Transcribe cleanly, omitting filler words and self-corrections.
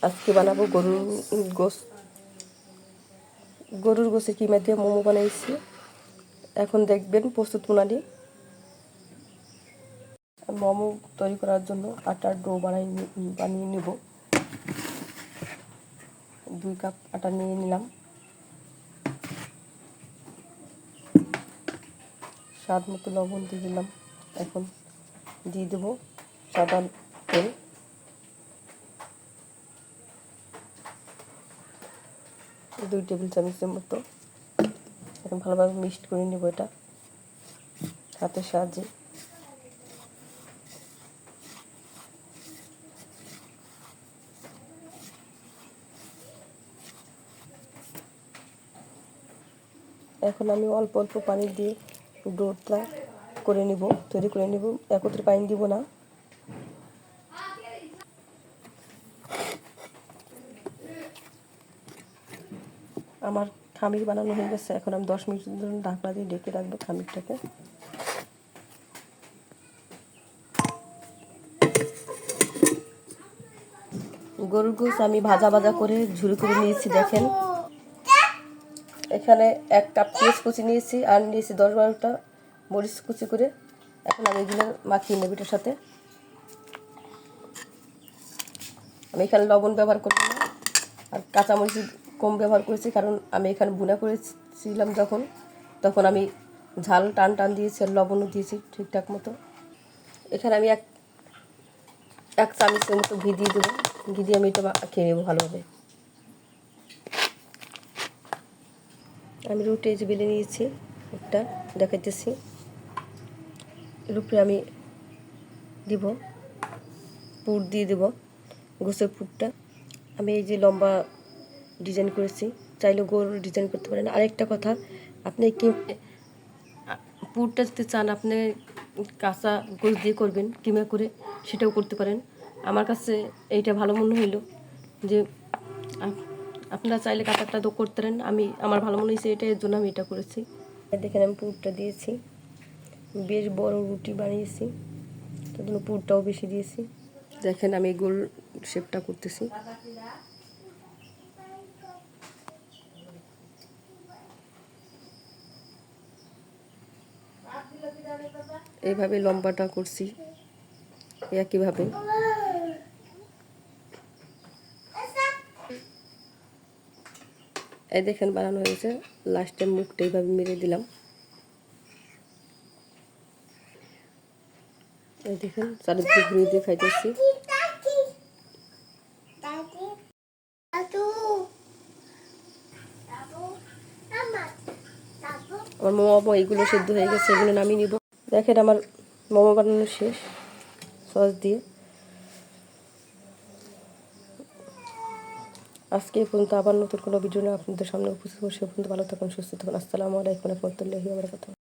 আজকে বানাবো গরুর গোশে কিমা দিয়ে মোমো বানাইছি। এখন দেখবেন প্রস্তুত প্রণালী। মোমো তৈরি করার জন্য আটার ডো বানিয়ে নেব। 2 কাপ আটা নিয়ে নিলাম। স্বাদ মতো লবণ দিয়ে দিলাম। এখন দিয়ে দেবো সাদা তেল। 2 টেবিল চামচের মতো। এখন ভালোভাবে মিক্সড করে নেব এটা হাতের সাহায্যে। এখন আমি অল্প অল্প পানি দিয়ে ডোটা তৈরি করে নেব। একত্রে পানি দিব না। আমার খামির বানানো হয়ে গেছে। এখন আমি 10 মিনিট ধরে ঢাকনা দিয়ে ঢেকে রাখবো খামিরটাকে। গরুর গোশত আমি ভাজা করে ঝুরি করে নিয়েছি। দেখেন এখানে 1 কাপ পেঁয়াজ কুচি নিয়েছি আর নিয়েছি 10-12টা মরিচ কুচি করে। এখন আমি এগুলো মাখিয়ে নেব এটার সাথে। আমি এখানে লবণ ব্যবহার করব না আর কাঁচামরিচ কম ব্যবহার করেছি, কারণ আমি এখানে ভুনা করেছিলাম তখন আমি ঝাল টান দিয়েছি আর লবণও দিয়েছি ঠিকঠাক মতো। এখানে আমি এক চামচের মতো ঘি দিয়ে দেবো। ঘি দিয়ে আমি এটা খেয়ে নেবো ভালোভাবে। আমি রুটি বেলে নিয়েছি একটা, দেখাইতেছি। এর উপরে আমি পুর দিয়ে দেব, গোছের পুরটা। আমি এই যে লম্বা ডিজাইন করেছি, চাইলে গোল ডিজাইন করতে পারেন। আরেকটা কথা, আপনি কি পুরটা যদি চান আপনি কাঁচা গোছ দিয়ে করবেন কিমা করে, সেটাও করতে পারেন। আমার কাছে এইটা ভালো মনে হইলো যে আপনারা চাইলে কাঁচাটা তো করতে পারেন। আমার ভালো মনে হয়েছে এটা, এর জন্য আমি এটা করেছি। দেখেন আমি পুরটা দিয়েছি। বেশ বড় রুটি বানিয়েছি, তার জন্য পুরটাও বেশি দিয়েছি। দেখেন আমি গোল শেপটা করতেছি। এইভাবে লম্বাটা করছি একইভাবে। এই দেখেন বানানো হয়েছে। লাস্টে মুখটা এইভাবে মেরে দিলাম। এই দেখেন চারিদিকে ঘুরিয়ে দিয়ে খাইতেছি। আমার মোমো এইগুলো সিদ্ধ হয়ে গেছে, এগুলো নামিয়ে নিব। দেখেন আমার মোমো বানানো শেষ সস দিয়ে। আজকে এই পর্যন্ত, আবার নতুন কোনো ভিডিও নিয়ে আপনাদের সামনে উপস্থিত হবো। সে পর্যন্ত ভালো থাকুন, সুস্থ থাকুন। আসসালামু আলাইকুম ওয়া রাহমাতুল্লাহি ওয়া বারাকাতুহু।